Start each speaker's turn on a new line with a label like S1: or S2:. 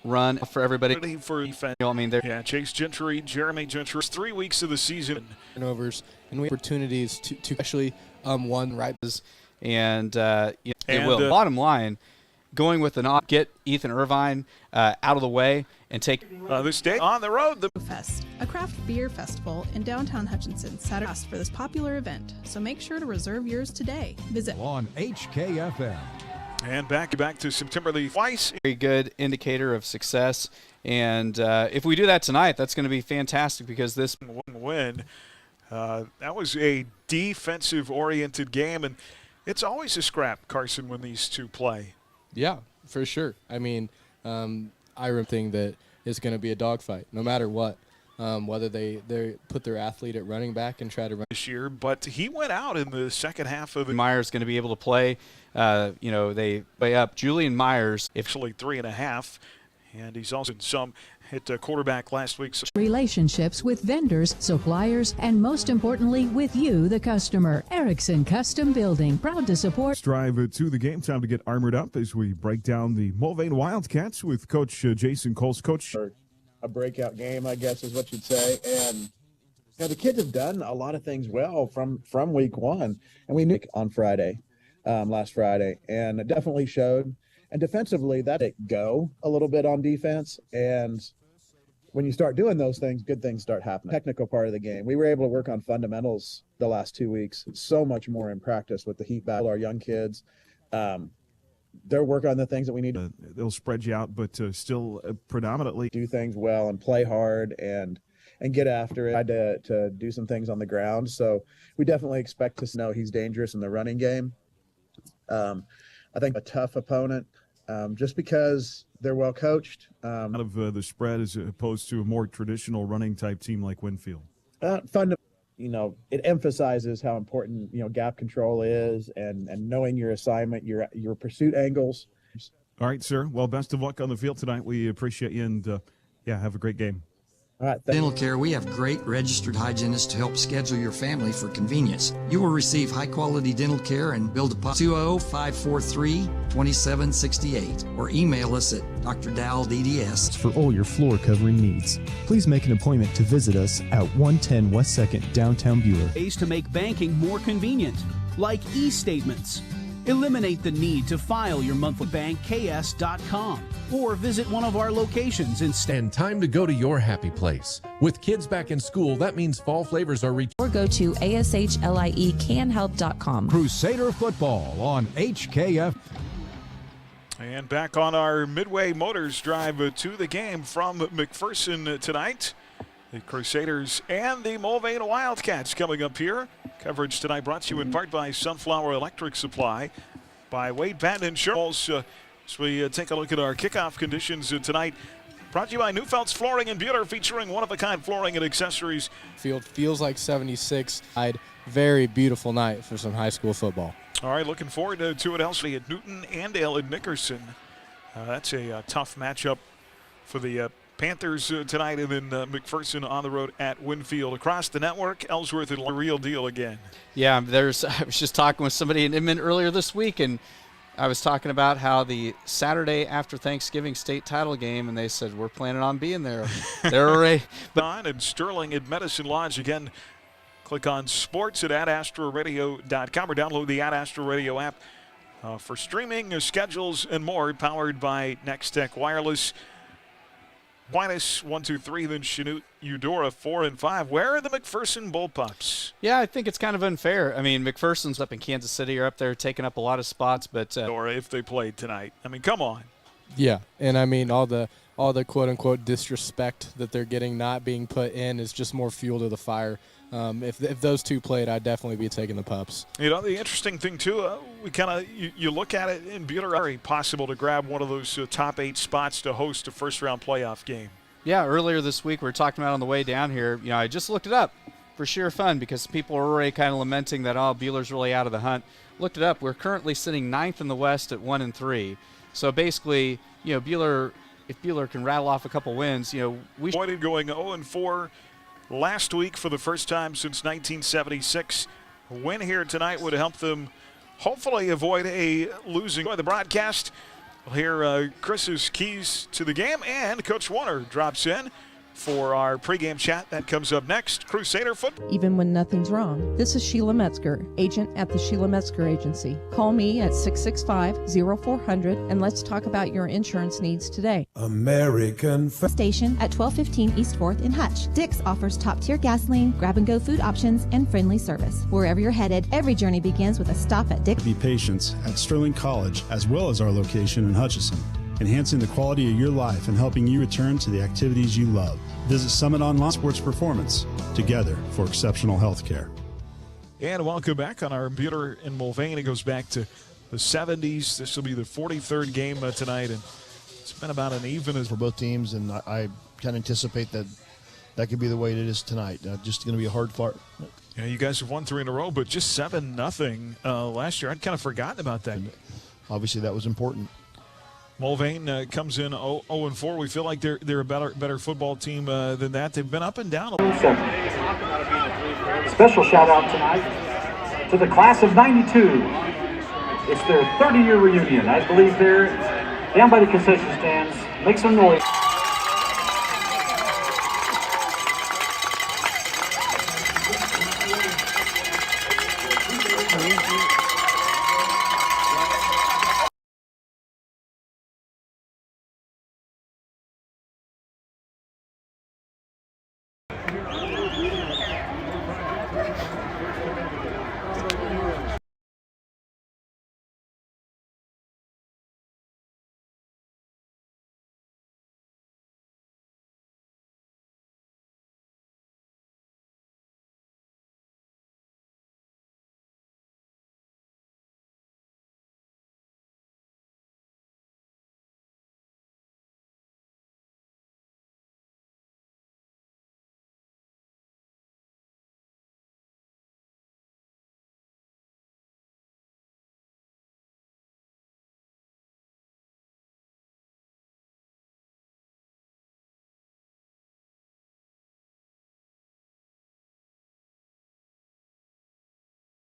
S1: run for everybody.
S2: For defense.
S1: I mean, they're
S2: Chase Gentry, Jeremy Gentry, 3 weeks of the season.
S3: Turnovers and we have opportunities to actually one right.
S1: And they will. Bottom line, going with get Ethan Irvine out of the way and take
S2: this day on the road. The
S4: Fest, a craft beer festival in downtown Hutchinson, Saturday for this popular event. So make sure to reserve yours today. Visit
S5: on HKFM.
S2: And back to September the twice.
S1: Very good indicator of success. And if we do that tonight, that's going to be fantastic because this
S2: win. That was a defensive-oriented game, and it's always a scrap, Carson, when these two play.
S3: Yeah, for sure. I mean, I think that it's going to be a dogfight, no matter what. Whether they put their athlete at running back and try to run
S2: this year, but he went out in the second half of the.
S1: Myers going to be able to play. They play up Julian Myers.
S2: Actually 3.5, and he's also some hit quarterback last week.
S6: Relationships with vendors, suppliers, and most importantly, with you, the customer. Erickson Custom Building, proud to support.
S5: Drive to the game. Time to get armored up as we break down the Mulvane Wildcats with Coach Jason Coles. Coach.
S7: A breakout game, I guess is what you'd say. And the kids have done a lot of things well from week one. And we knew on Friday, last Friday, and it definitely showed. And defensively, that it go a little bit on defense. And when you start doing those things, good things start happening. Technical part of the game. We were able to work on fundamentals the last 2 weeks, so much more in practice with the heat battle. Our young kids, they're working on the things that we need.
S5: They'll spread you out, but still predominantly
S7: do things well and play hard and get after it. To do some things on the ground. So we definitely expect to know he's dangerous in the running game. I think a tough opponent, just because they're well coached.
S5: Out of the spread as opposed to a more traditional running type team like Winfield.
S7: It emphasizes how important, gap control is and knowing your assignment, your pursuit angles.
S5: All right, sir. Well, best of luck on the field tonight. We appreciate you and, have a great game.
S7: All right.
S8: Dental care, we have great registered hygienists to help schedule your family for convenience. You will receive high-quality dental care and build a 20543-2768 or email us at drdowellDDS.
S9: For all your floor covering needs, please make an appointment to visit us at 110 West 2nd, downtown Buhler.
S10: Ways to make banking more convenient, like e-statements. Eliminate the need to file your monthly bankks.com or visit one of our locations instead.
S11: And time to go to your happy place. With kids back in school, that means fall flavors are
S6: Or go to ASHLIECanHelp.com.
S5: Crusader football on HKF.
S2: And back on our Midway Motors drive to the game from McPherson tonight. The Crusaders and the Mulvane Wildcats coming up here. Coverage tonight brought to you in part by Sunflower Electric Supply, by Wade Patton Insurance. As we take a look at our kickoff conditions tonight, brought to you by Newfelt's Flooring in Buhler, featuring one-of-a-kind flooring and accessories.
S3: Field feels like 76. Very beautiful night for some high school football.
S2: All right, looking forward to it elsewhere at Newton and Dale at Nickerson. That's a tough matchup for the Panthers tonight, and then McPherson on the road at Winfield. Across the network, Ellsworth and the real deal again.
S1: Yeah, I was just talking with somebody in Inman earlier this week, and I was talking about how the Saturday after Thanksgiving state title game, and they said, we're planning on being there. They're already.
S2: And Sterling at Medicine Lodge. Again, click on sports at adastradio.com or download the Ad Astra Radio app for streaming, schedules, and more, powered by Next Tech Wireless. Aquinas 1-2-3, then Chanute Eudora 4-5. Where are the McPherson Bullpups?
S1: Yeah, I think it's kind of unfair. I mean, McPherson's up in Kansas City, are up there taking up a lot of spots, but
S2: or if they played tonight, I mean, come on.
S3: Yeah, and I mean all the quote unquote disrespect that they're getting not being put in is just more fuel to the fire. If those two played, I'd definitely be taking the Pups.
S2: The interesting thing too, we kind of you look at it in Buhler, very possible to grab one of those top 8 spots to host a first-round playoff game.
S1: Yeah, earlier this week we were talking about on the way down here. I just looked it up for sheer fun because people were already kind of lamenting that Buhler's really out of the hunt. Looked it up. We're currently sitting 9th in the West at 1-3. So basically, Buhler, if Buhler can rattle off a couple wins, we
S2: avoided going 0-4. Last week for the first time since 1976. A win here tonight would help them hopefully avoid a losing. The broadcast We'll hear Chris's keys to the game, and Coach Warner drops in for our pregame chat. That comes up next. Crusader football.
S12: Even when nothing's wrong. This is Sheila Metzger, agent at the Sheila Metzger Agency. Call me at 665-0400 and let's talk about your insurance needs today.
S13: American Station at 1215 East 4th in Hutch. Dick's offers top-tier gasoline, grab-and-go food options, and friendly service. Wherever you're headed, every journey begins with a stop at Dick's.
S14: Be patient at Sterling College, as well as our location in Hutchinson, enhancing the quality of your life and helping you return to the activities you love. Visit Summit Online Sports Performance, together for exceptional health care.
S2: And welcome back on our computer in Mulvane. It goes back to the 70s. This will be the 43rd game tonight, and it's been about an even as
S15: for both teams, and I kind of anticipate that could be the way it is tonight. Just going to be a hard fought.
S2: Yeah, you guys have won 3 in a row, but just 7-0 last year. I'd kind of forgotten about that.
S15: And obviously, that was important.
S2: Mulvane comes in 0-4. We feel like they're a better football team than that. They've been up and down.
S16: Special shout out tonight to the class of '92. It's their 30-year reunion. I believe they're down by the concession stands. Make some noise.